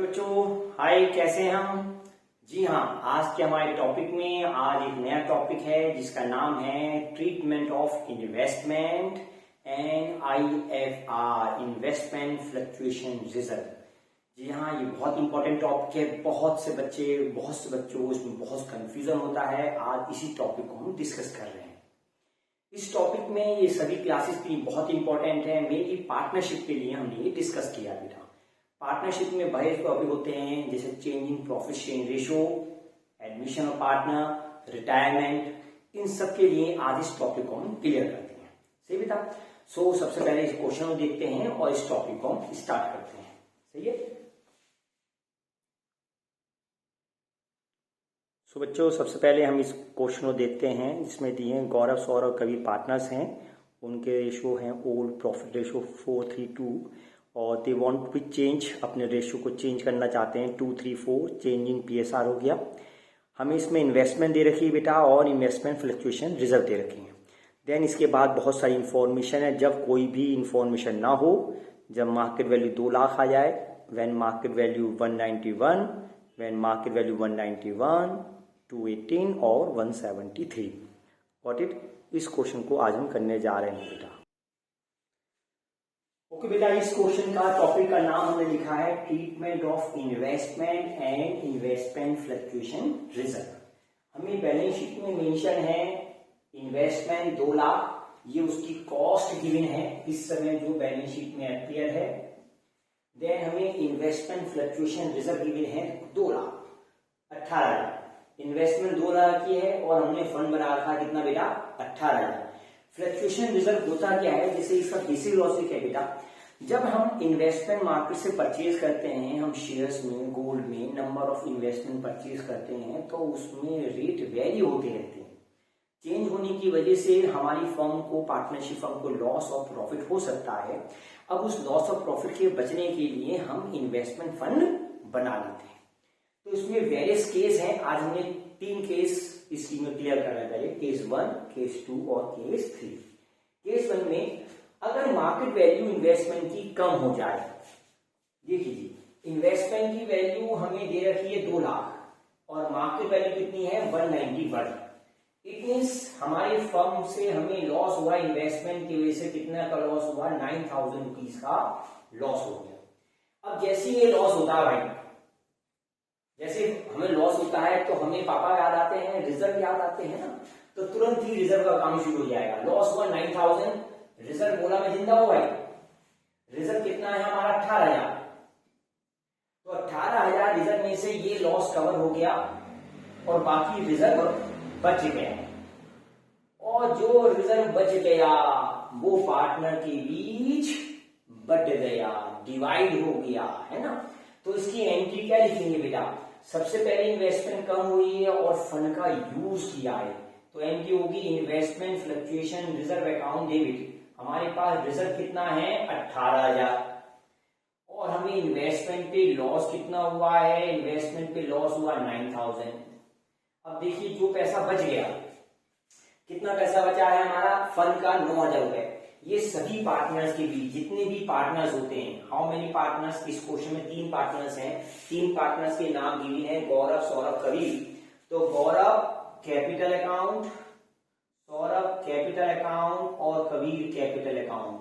बच्चों, हाय, कैसे हैं हम? जी हाँ, आज के हमारे टॉपिक में आज एक नया टॉपिक है जिसका नाम है treatment of investment and IFR, investment fluctuation reserve. जी हाँ, ये बहुत इंपॉर्टेंट टॉपिक है। बहुत से बच्चों इसमें बहुत कंफ्यूजन होता है। आज इसी टॉपिक को हम डिस्कस कर रहे हैं। इस टॉपिक में ये सभी क्लासेस के लिए बहुत इंपॉर्टेंट है। मेनली पार्टनरशिप के लिए हमने ये डिस्कस किया बेटा। पार्टनरशिप में बड़े टॉपिक होते हैं जैसे changing profit sharing ratio, admission of partner, retirement. इन सब के लिए आज इस टॉपिक को हम क्लियर करते हैं। सही बेटा? सो सबसे पहले इस क्वेश्चन को देखते हैं और इस टॉपिक को हम स्टार्ट करते हैं। सही है? सो बच्चों, सबसे पहले हम इस क्वेश्चन को देखते हैं जिसमें दिए हैं गौरव, सौरभ, कबीर पार्टनर्स हैं। उनके रेशो हैं ओल्ड प्रॉफिट रेशो 432 और दे वांट टू चेंज, अपने रेशो को चेंज करना चाहते हैं 234। चेंज इन PSR हो गया। हमें इसमें इन्वेस्टमेंट दे रखी है बेटा और इन्वेस्टमेंट फ्लक्चुएशन रिजर्व दे रखी है। देन इसके बाद बहुत सारी इंफॉर्मेशन है। जब कोई भी इंफॉर्मेशन ना हो, जब मार्केट वैल्यू 2 लाख आ जाए, when market value 191, when market value 191, 218 और 173। Got it? इस क्वेश्चन को आज हम करने जा रहे हैं बेटा। ओके बेटा, इस क्वेश्चन का टॉपिक का नाम हमने लिखा है treatment of investment and investment fluctuation reserve. हमें बैलेंस शीट में मेंशन है इन्वेस्टमेंट 2 लाख, ये उसकी कॉस्ट गिवन है इस समय जो बैलेंस शीट में अपीयर है। देन हमें इन्वेस्टमेंट फ्लक्चुएशन रिजर्व गिवन है 2 लाख 18,000। इन्वेस्टमेंट 2 लाख की है और हमने फंड बना रखा कितना बेटा? 18,000। फ्लक्चुएशन रिजर्व होता क्या है? जैसे इसका बेसिक लॉजिक है बेटा, जब हम इन्वेस्टमेंट मार्केट से परचेज करते हैं, हम शेयर्स में, गोल्ड में नंबर ऑफ इन्वेस्टमेंट परचेज करते हैं तो उसमें रेट वेरी होते रहते हैं। चेंज होने की वजह से हमारी फर्म को, पार्टनरशिप फर्म को लॉस ऑफ प्रॉफिट हो सकता है। अब उस लॉस ऑफ प्रॉफिट के बचने के लिए हम इन्वेस्टमेंट फंड बना लेते हैं। तो इसमें वेरियस केस हैं। आज हमने 3 केस इस में क्लियर करना चाहिए, केस 1, केस 2 और केस 3। केस 1 में अगर मार्केट वैल्यू इन्वेस्टमेंट की कम हो जाए, देखिए इन्वेस्टमेंट की वैल्यू हमें दे रखी है 2 लाख और मार्केट वैल्यू कितनी है? 191। इट मीन्स हमारी फर्म से हमें लॉस हुआ, इन्वेस्टमेंट की वजह से कितना का लॉस हुआ? 9,000 रुपीज का लॉस हो गया। अब जैसे ये लॉस होता है भाई, जैसे हमें लॉस होता है तो हमें पापा याद आते हैं, रिजर्व याद आते हैं ना, तो तुरंत ही रिजर्व का काम शुरू हो जाएगा। लॉस हुआ 9,000, रिजर्व बोला मैं जिंदा हूं भाई। रिजर्व कितना है हमारा? 18,000। तो 18,000 रिजर्व में से ये लॉस कवर हो गया और बाकी रिजर्व बच गया। और जो रिजर्व बच गया वो पार्टनर के बीच बट गया, डिवाइड हो गया, है ना। तो इसकी एंट्री क्या लिखेंगे बेटा? सबसे पहले इन्वेस्टमेंट कम हुई है और फंड का यूज किया है, तो एंट्री होगी investment fluctuation reserve account debit. हमारे पास रिजर्व कितना है? 18,000 और हमें इन्वेस्टमेंट पे लॉस कितना हुआ है? इन्वेस्टमेंट पे लॉस हुआ 9,000। अब देखिए जो पैसा बच गया, कितना पैसा बचा है हमारा? फंड का 9,000 रुपए। ये सभी पार्टनर्स के बीच, जितने भी पार्टनर्स होते हैं, हाउ मेनी पार्टनर्स? इस क्वेश्चन में 3 पार्टनर्स हैं। 3 पार्टनर्स के नाम दिए हैं, गौरव, सौरभ, कबीर। तो Gaurav capital account, Saurabh capital account और कबीर कैपिटल अकाउंट।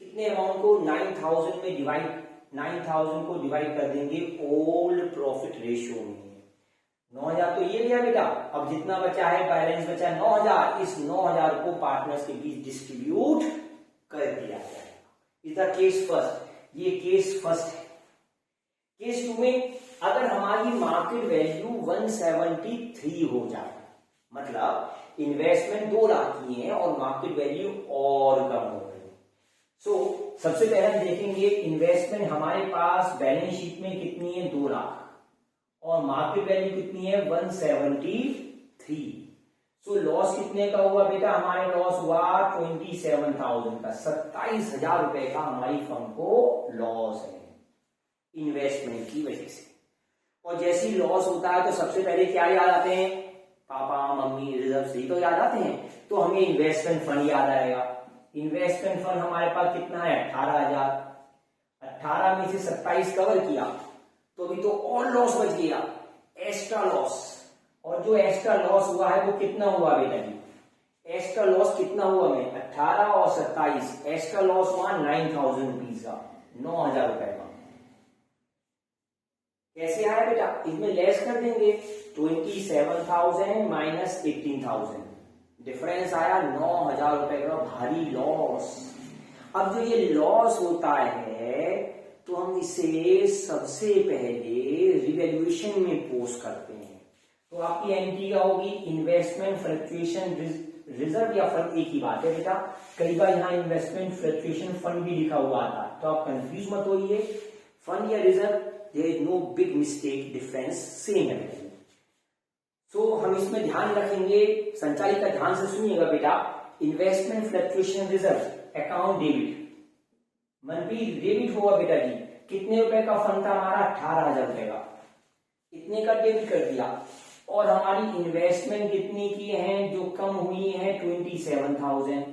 कितने अमाउंट को? 9,000 में डिवाइड, 9,000 को डिवाइड कर देंगे ओल्ड प्रॉफिट रेशियो में। 9,000 तो ये लिया बेटा। अब जितना बचा है, बैलेंस बचा 9,000, इस 9,000 को पार्टनर्स के बीच डिस्ट्रीब्यूट कर दिया जाएगा। Is the case first. ये केस फर्स्ट है। केस 2 में अगर हमारी मार्केट वैल्यू 173 हो जाए, मतलब इन्वेस्टमेंट 2 लाख की है और मार्केट वैल्यू और कम हो गई। सो सबसे पहले हम देखेंगे इन्वेस्टमेंट हमारे पास बैलेंस शीट में कितनी है? 2 लाख और मार्केट वैल्यू कितनी है? 173। सो लॉस कितने का हुआ बेटा? हमारे लॉस हुआ 27,000 का, 27,000 रुपए का हमारी फर्म को लॉस है इन्वेस्टमेंट की वजह से। और जैसे ही लॉस होता है तो सबसे पहले क्या याद आते हैं? पापा, मम्मी, रिजर्व से ही तो याद आते हैं। तो हमें इन्वेस्टमेंट फंड याद आएगा। इन्वेस्टमेंट फंड हमारे पास कितना है? 18,000। 18 में से 27 कवर किया तो अभी तो और लॉस बच गया, एक्स्ट्रा लॉस। और जो एक्स्ट्रा लॉस हुआ है वो कितना हुआ बेटा जी? एक्स्ट्रा लॉस कितना हुआ में 18 और 27, एक्स्ट्रा लॉस हुआ 9,000 रुपीज का, 9,000 रुपए का। कैसे आया बेटा? इसमें लेस कर देंगे, 27,000 माइनस 18,000, डिफरेंस आया 9,000 रुपए का भारी लॉस। अब जो ये लॉस होता है तो हम इसे सबसे पहले रिवैल्यूएशन में पोस्ट करते हैं। तो आपकी एंट्री क्या होगी? इन्वेस्टमेंट फ्लक्चुएशन रिजर्व या फंड, एक ही बात है बेटा। कई बार यहाँ इन्वेस्टमेंट फ्लक्चुएशन फंड भी लिखा हुआ था, तो आप कंफ्यूज मत होइए। फंड या reserve, there is no big mistake, difference same है। सो हम इसमें ध्यान रखेंगे, संचालिका ध्यान से सुनिएगा बेटा। Investment fluctuation reserve account debit, Manpreet debit होगा बेटा जी। कितने रुपए का फंड था हमारा? 18,000 रुपए का, इतने का डेबिट कर दिया। और हमारी इन्वेस्टमेंट कितनी की है जो कम हुई है? 27,000।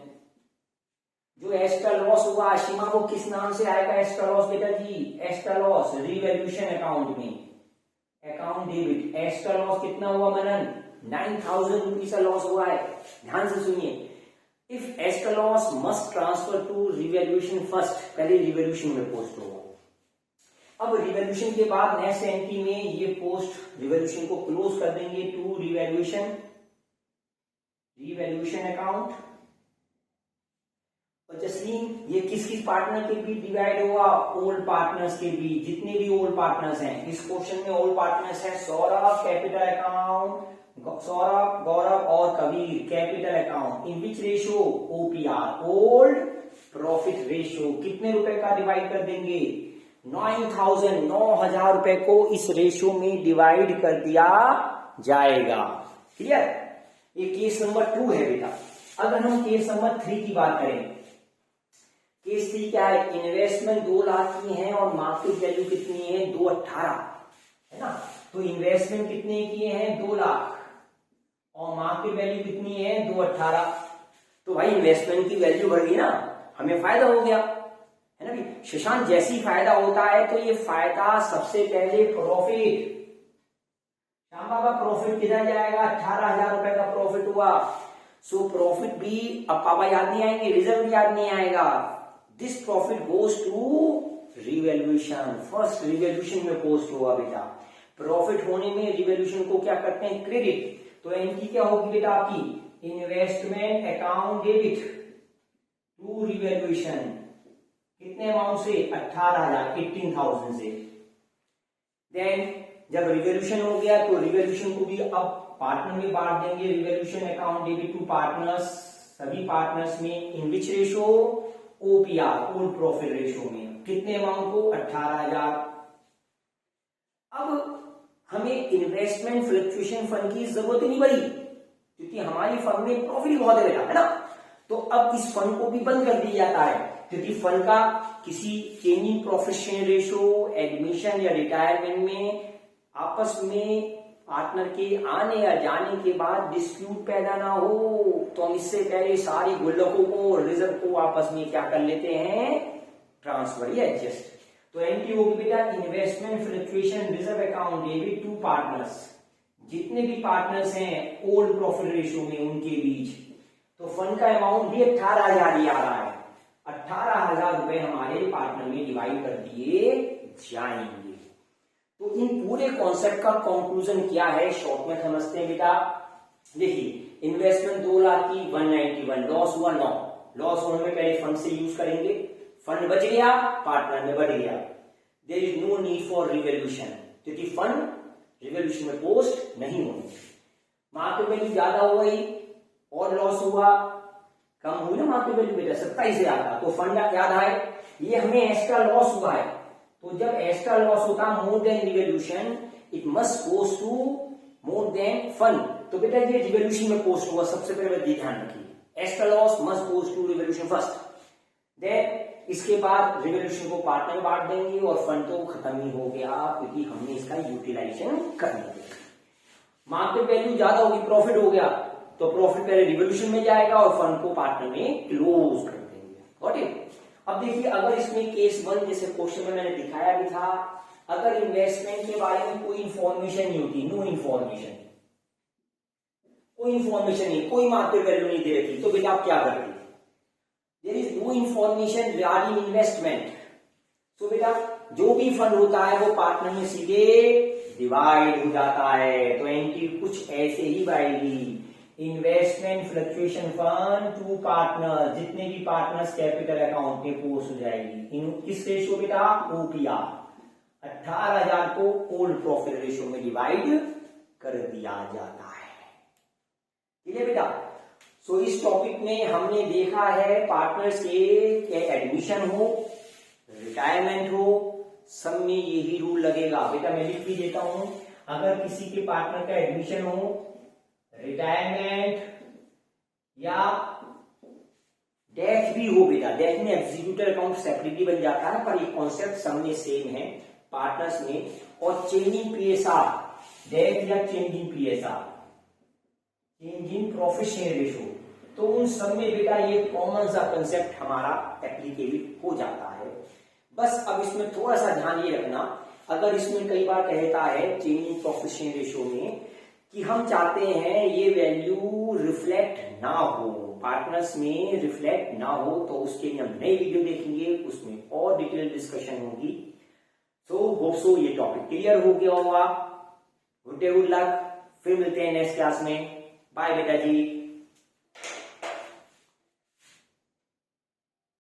जो एक्स्ट्रा लॉस हुआ आशिमा, वो किस नाम से आएगा एक्स्ट्रा लॉस बेटा जी? एक्स्ट्रा लॉस रिवैल्यूएशन अकाउंट में, अकाउंट डेबिट। एक्स्ट्रा लॉस कितना हुआ मनन? 9,000 रुपीज का लॉस हुआ है। ध्यान से सुनिए, if extra loss must transfer to revaluation first, पहले रिवैल्यूएशन में पोस्ट होगा। अब रिवैल्यूएशन के बाद नेक्स्ट एंट्री में ये पोस्ट रिवैल्यूएशन को क्लोज कर देंगे टू रिवैल्यूएशन अकाउंट। और जसलीन, ये किस किस पार्टनर के बीच डिवाइड हुआ? ओल्ड पार्टनर्स के बीच। जितने भी ओल्ड पार्टनर्स हैं इस क्वेश्चन में, ओल्ड पार्टनर्स हैं सौरभ कैपिटल अकाउंट, सौरभ, गौरव और Kabir capital account. In which ratio? OPR, old profit ratio. कितने रुपए का डिवाइड कर देंगे? 9,000, 9,000 रुपए को इस रेशियो में डिवाइड कर दिया जाएगा। क्लियर? ये केस नंबर 2 है बेटा। अगर हम केस नंबर 3 की बात करें, केस 3 क्या है? इन्वेस्टमेंट 2 लाख की है और मार्केट वैल्यू कितनी है? 218 है ना। तो इन्वेस्टमेंट कितने किए हैं? 2 लाख और मार्केट वैल्यू कितनी है? 218। तो भाई इन्वेस्टमेंट की वैल्यू बढ़ गई ना, हमें फायदा हो गया, है ना भी। शशांक, जैसी फायदा होता है तो ये फायदा सबसे पहले प्रॉफिट, श्याम बाबा प्रॉफिट किधर जाएगा? 18,000 रुपए का प्रॉफिट हुआ। सो प्रॉफिट भी, अब पापा याद नहीं आएंगे, रिजर्व याद नहीं आएगा। This profit goes to revaluation, first revaluation में पोस्ट हुआ बेटा। प्रॉफिट होने में रिवैल्यूएशन को क्या करते हैं? क्रेडिट। तो एंट्री क्या होगी बेटा आपकी? Investment account debit to revaluation. कितने अमाउंट से? 18,000, 18,000 से। देन जब रिवैल्यूएशन हो गया तो रिवैल्यूएशन को भी अब पार्टनर में बांट देंगे। Revaluation account debit to partners, सभी पार्टनर्स में। In which ratio? OPR, old profit ratio में। कितने अमाउंट को? 18,000। अब हमें इन्वेस्टमेंट फ्लक्चुएशन फंड की जरूरत ही नहीं पड़ी, क्योंकि हमारी फंड में प्रॉफिट बहुत है बेटा, है ना। तो अब इस फंड को भी बंद कर दिया जाता है, क्योंकि फंड का किसी changing profit share ratio, admission या रिटायरमेंट में आपस में पार्टनर के आने या जाने के बाद डिस्प्यूट पैदा ना हो, तो हम इससे पहले सारी गुल्लकों को, रिजर्व को आपस में क्या कर लेते हैं? ट्रांसफर या एडजस्ट। तो एंट्री होगी बेटा investment fluctuation reserve account debit to partners. जितने भी पार्टनर्स हैं ओल्ड प्रॉफिट रेशियो में, उनके बीच। तो फंड का अमाउंट भी 18,000 ही आ रहा है। 18,000 रुपए हमारे पार्टनर में डिवाइड कर दिए जाएंगे। तो इन पूरे कॉन्सेप्ट का कंक्लूजन क्या है, शॉर्ट में समझते हैं बेटा। देखिए, इन्वेस्टमेंट 2 लाख की 191, लॉस हुआ 9। लॉस होने में पहले फंड से यूज करेंगे, फंड बच गया, पार्टनर में बढ़ गया। There is no need for revaluation, क्योंकि फंड रिवैल्यूएशन में पोस्ट नहीं होंगे। मार्केट वैल्यू ज्यादा हो गई और लॉस हुआ, कम हुई ना मार्केट वैल्यू बेटा, 27 से आता। तो फंड याद आए, ये हमें एक्स्ट्रा लॉस हुआ है। तो जब एक्स्ट्रा लॉस होता more than revaluation, it must goes to more than fund. तो बेटा ये रिवैल्यूएशन में पोस्ट हुआ, सबसे पहले ध्यान रखिए। Extra loss must goes to revaluation first, then इसके बाद रिवैल्यूएशन को पार्टनर में बांट देंगे और फंड तो खत्म ही हो गया, क्योंकि हमने इसका यूटिलाइजेशन कर लिया। मार्केट वैल्यू ज्यादा होगी, प्रॉफिट हो गया, तो प्रॉफिट पहले रिवॉल्यूशन में जाएगा और फंड को पार्टनर में क्लोज कर देंगे। Got it. अब देखिए, अगर इसमें केस 1 जैसे क्वेश्चन में मैंने दिखाया भी था, अगर इन्वेस्टमेंट के बारे में कोई इंफॉर्मेशन नहीं होती, नो इंफॉर्मेशन, कोई इंफॉर्मेशन नहीं, कोई मार्केट वैल्यू नहीं दे रखी, तो बेटा आप क्या करते? There is no information regarding investment, तो बेटा जो भी फंड होता है वो पार्टनर में सीधे डिवाइड हो जाता है। तो एंट्री कुछ ऐसे ही आएगी, investment fluctuation fund to partner, जितने भी पार्टनर्स कैपिटल अकाउंट में पोस्ट हो जाएगी। किस रेशियो बेटा? ओपीआर, 18,000 को ओल्ड प्रॉफिट रेशियो में डिवाइड कर दिया जाता है। ठीक है बेटा। सो इस टॉपिक में हमने देखा है पार्टनर्स के एडमिशन हो, रिटायरमेंट हो, सब में यही रूल लगेगा। बेटा मैं लिख भी देता हूं, अगर किसी के पार्टनर का एडमिशन हो, रिटायरमेंट या डेथ भी हो, बेटा डेथ में एग्जीक्यूटिव अकाउंट सेपरेटली बन जाता है, पर ये कॉन्सेप्ट सब में सेम है पार्टनर्स में। और चेंजिंग पीएसआर, डेथ या changing PSR, change in profit share ratio, तो उन सब में बेटा ये कॉमन सा कंसेप्ट हमारा एप्लीकेबल हो जाता है। बस अब इसमें थोड़ा सा ध्यान ये रखना, अगर इसमें कई बार कहता है change in profit share ratio में कि हम चाहते हैं ये वैल्यू रिफ्लेक्ट ना हो, पार्टनर्स में रिफ्लेक्ट ना हो, तो उसके लिए हम नई वीडियो देखेंगे, उसमें और डिटेल डिस्कशन होगी। सो होप सो ये टॉपिक क्लियर हो गया होगा। गुड डे, गुड लक, फिर मिलते हैं नेक्स्ट क्लास में। बाय बेटा जी।